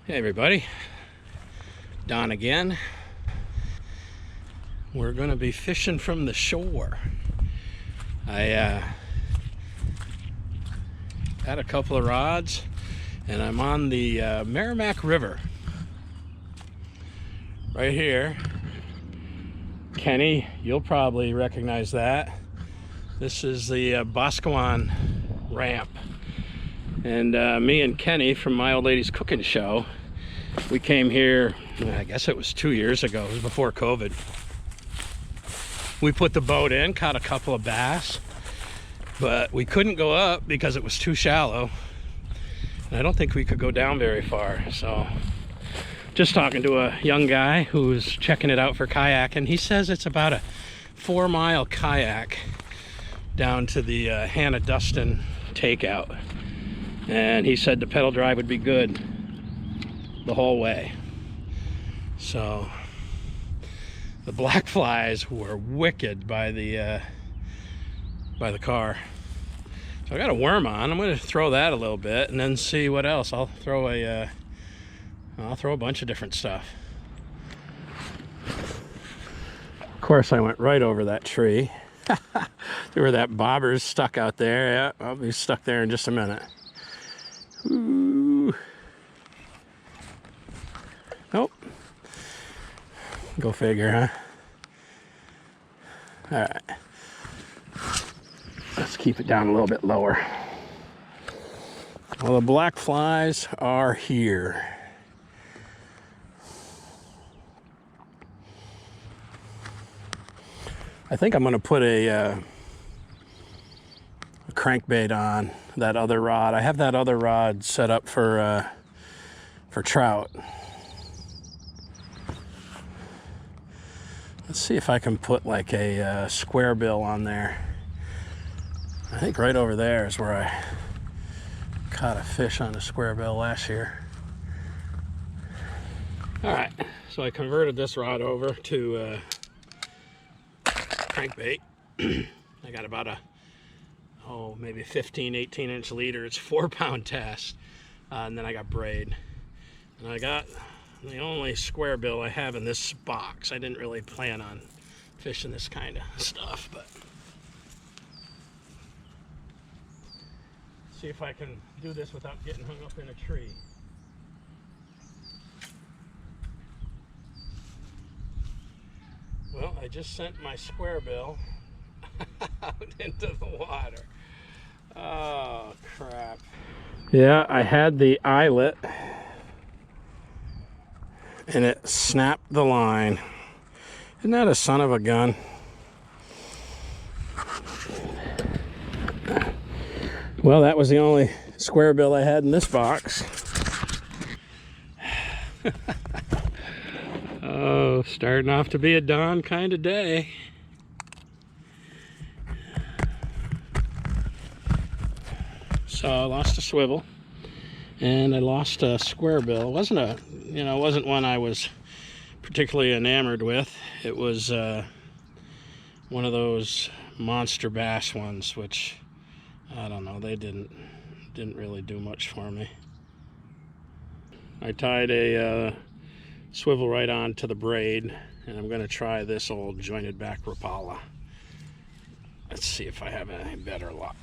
Hey everybody, Don again. We're gonna be fishing from the shore. I had a couple of rods and I'm on the Merrimack River. Right here. Kenny, you'll probably recognize that. This is the Boscawen ramp. And me and Kenny from My Old Lady's Cooking Show, we came here, I guess it was 2 years ago, it was before COVID. We put the boat in, caught a couple of bass, but we couldn't go up because it was too shallow. And I don't think we could go down very far. So just talking to a young guy who's checking it out for kayaking. He says it's about a 4-mile kayak down to the Hannah Dustin takeout. And he said the pedal drive would be good the whole way. So the black flies were wicked by the car. So I got a worm on. I'm going to throw that a little bit and then see what else. I'll throw a bunch of different stuff. Of course, I went right over that tree. There were that bobber's stuck out there. Yeah, I'll be stuck there in just a minute. Ooh. Nope. Go figure, huh? All right. Let's keep it down a little bit lower. Well, the black flies are here. I think I'm going to put a crankbait on that other rod. I have that other rod set up for trout. Let's see if I can put like a square bill on there. I think right over there is where I caught a fish on a square bill last year. All right, so I converted this rod over to crankbait. I got about a maybe 15-18 leader. It's 4-pound test, and then I got braid, and I got the only square bill I have in this box. I didn't really plan on fishing this kind of stuff, but see if I can do this without getting hung up in a tree. Well, I just sent my square bill out into the water. Oh, crap. Yeah, I had the eyelet and it snapped the line. Isn't that a son of a gun? Well, that was the only square bill I had in this box. Oh, starting off to be a dawn kind of day. So I lost a swivel and I lost a square bill. It wasn't it wasn't one I was particularly enamored with. It was one of those monster bass ones, which I don't know, they didn't really do much for me. I tied a swivel right on to the braid, and I'm going to try this old jointed back Rapala. Let's see if I have any better luck.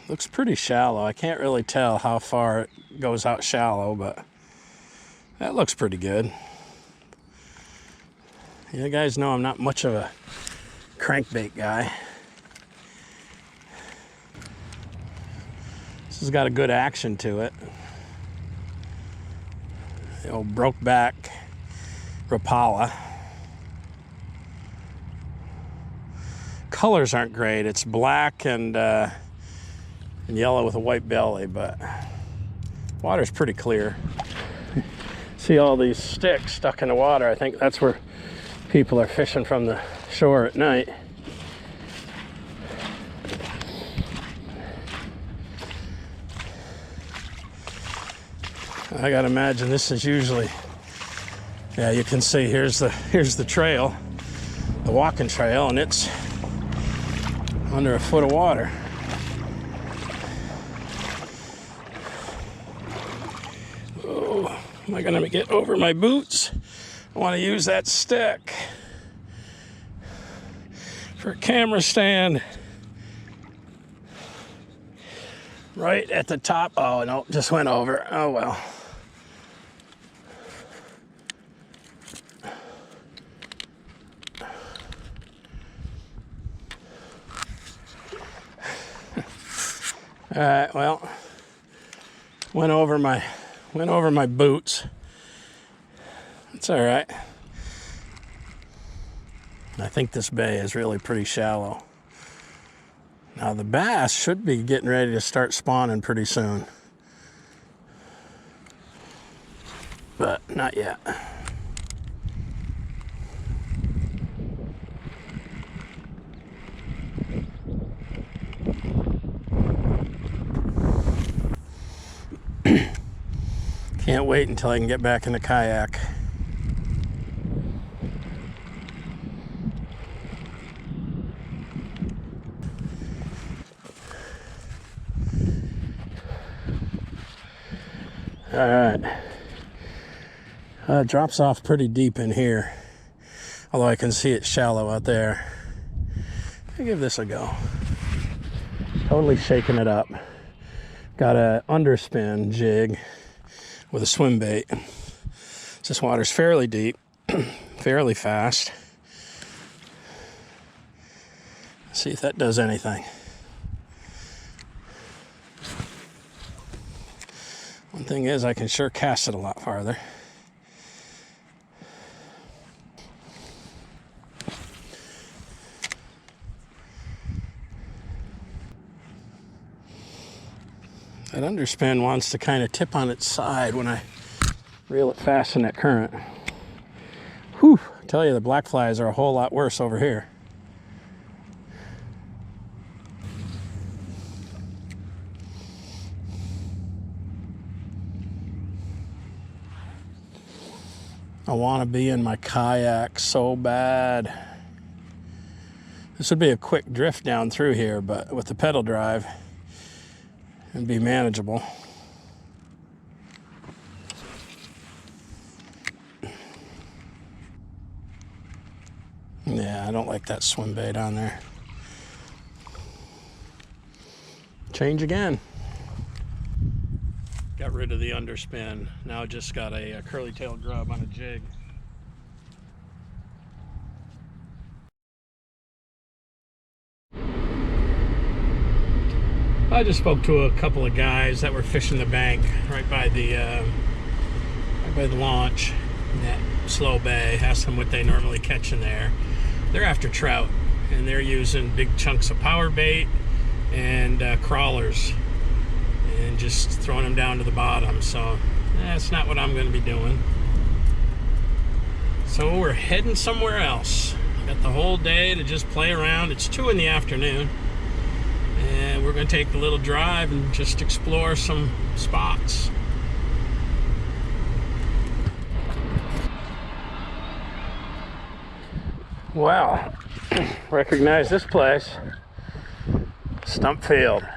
Looks pretty shallow. I can't really tell how far it goes out shallow, but that looks pretty good. You guys know I'm not much of a crankbait guy. This has got a good action to it. The old broke back Rapala. Colors aren't great. It's black and yellow with a white belly, but water's pretty clear. See all these sticks stuck in the water. I think that's where people are fishing from the shore at night. I gotta imagine this is usually, yeah, you can see here's the trail, the walking trail, and it's under a foot of water. Am I gonna get over my boots? I want to use that stick for a camera stand. Right at the top. Oh no, just went over. Oh well. All right, well, went over my boots. It's all right. I think this bay is really pretty shallow. Now the bass should be getting ready to start spawning pretty soon, but not yet. Can't wait until I can get back in the kayak. All right. It drops off pretty deep in here, although I can see it's shallow out there. I'll give this a go. Totally shaking it up. Got a underspin jig with a swim bait. This water's fairly deep, fairly fast. Let's see if that does anything. One thing is, I can sure cast it a lot farther. That underspin wants to kind of tip on its side when I reel it fast in that current. Whew, I tell you, the black flies are a whole lot worse over here. I want to be in my kayak so bad. This would be a quick drift down through here, but with the pedal drive, it'd be manageable. Yeah, I don't like that swim bait on there. Change again. Got rid of the underspin. Now just got a curly tail grub on a jig. I just spoke to a couple of guys that were fishing the bank right by the launch in that slow bay. Asked them what they normally catch in there. They're after trout, and they're using big chunks of power bait and crawlers, and just throwing them down to the bottom. So that's not what I'm going to be doing. So we're heading somewhere else. Got the whole day to just play around. It's 2 in the afternoon. And we're going to take a little drive and just explore some spots. Wow, recognize this place, Stumpfield.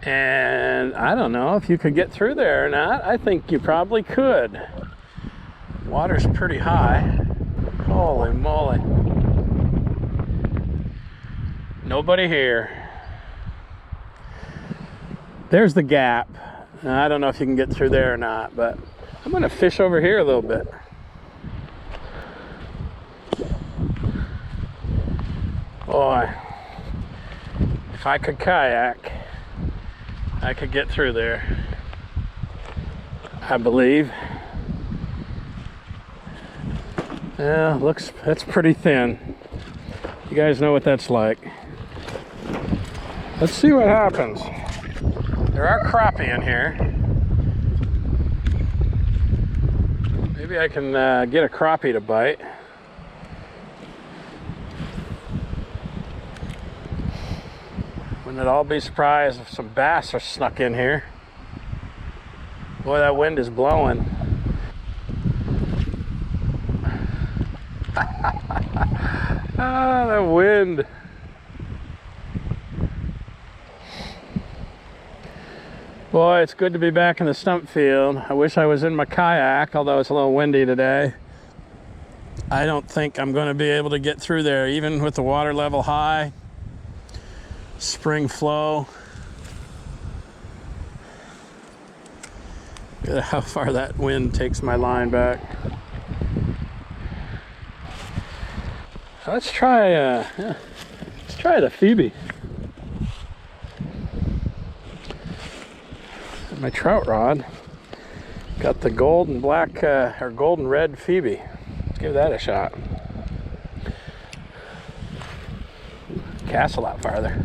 And I don't know if you could get through there or not. I think you probably could. Water's pretty high. Holy moly. Nobody here. There's the gap. Now, I don't know if you can get through there or not, but I'm gonna fish over here a little bit. Boy, if I could kayak, I could get through there, I believe. Yeah, that's pretty thin. You guys know what that's like. Let's see what happens. There are crappie in here. Maybe I can get a crappie to bite. Wouldn't at all be surprised if some bass are snuck in here. Boy, that wind is blowing. Ah, that wind. Boy, it's good to be back in the stump field. I wish I was in my kayak, although it's a little windy today. I don't think I'm going to be able to get through there, even with the water level high. Spring flow. Look at how far that wind takes my line back. Let's try the Phoebe. My trout rod got the gold and black or gold and red Phoebe. Let's give that a shot. Cast a lot farther.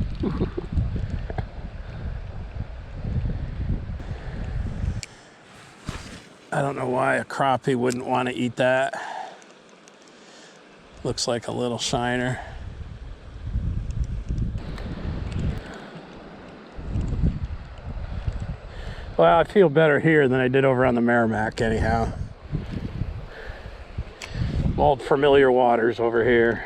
I don't know why a crappie wouldn't want to eat that. Looks like a little shiner. Well, I feel better here than I did over on the Merrimack anyhow. Old familiar waters over here.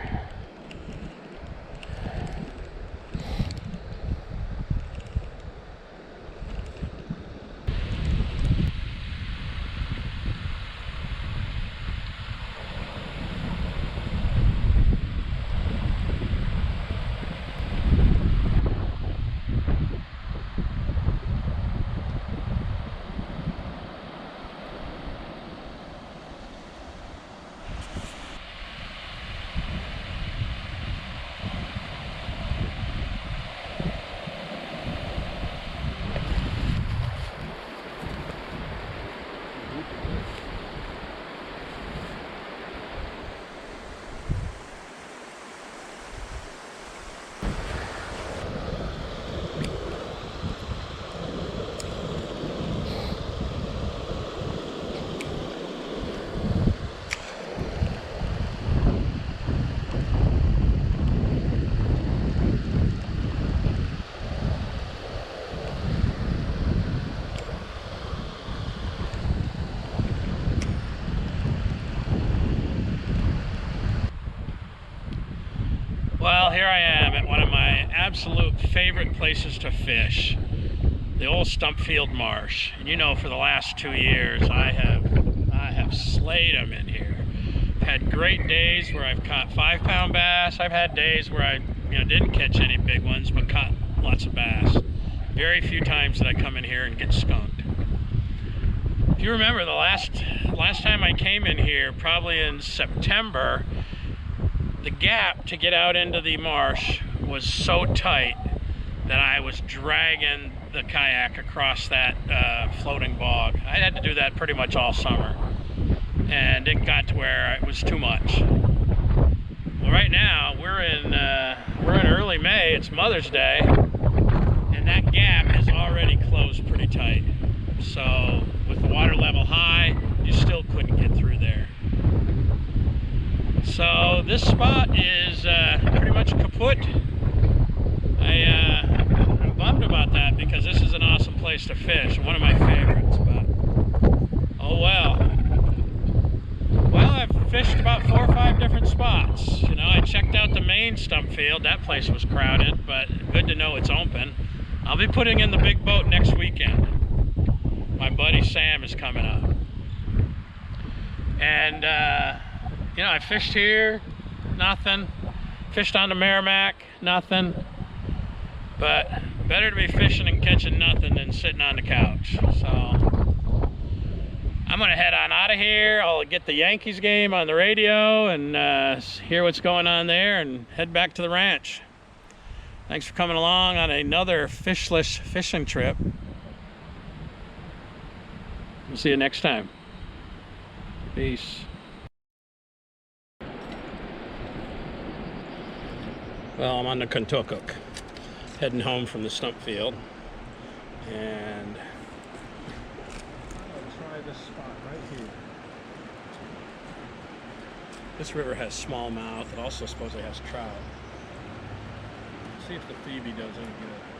Well, here I am at one of my absolute favorite places to fish, the old Stumpfield Marsh. And you know, for the last 2 years, I have slayed them in here. I've had great days where I've caught 5-pound bass. I've had days where I didn't catch any big ones, but caught lots of bass. Very few times that I come in here and get skunked. If you remember, the last time I came in here, probably in September, the gap to get out into the marsh was so tight that I was dragging the kayak across that floating bog. I had to do that pretty much all summer, and it got to where it was too much. Well, right now we're in early May. It's Mother's Day, and that gap is already closed pretty tight. So with the water level high, you still couldn't get through there. So this spot is pretty much kaput. I'm bummed about that because this is an awesome place to fish, one of my favorites, but oh well. Well, I've fished about 4 or 5 different spots. I checked out the main Stumpfield. That place was crowded, but good to know it's open. I'll be putting in the big boat next weekend. My buddy Sam is coming up. And I fished here, nothing. Fished on the Merrimack, nothing. But better to be fishing and catching nothing than sitting on the couch. So I'm gonna head on out of here. I'll get the Yankees game on the radio and hear what's going on there and head back to the ranch. Thanks for coming along on another fishless fishing trip. We'll see you next time. Peace. Well, I'm on the Contokuk, heading home from the Stumpfield, and I'll try this spot right here. This river has smallmouth. It also supposedly has trout. Let's see if the Phoebe does any good.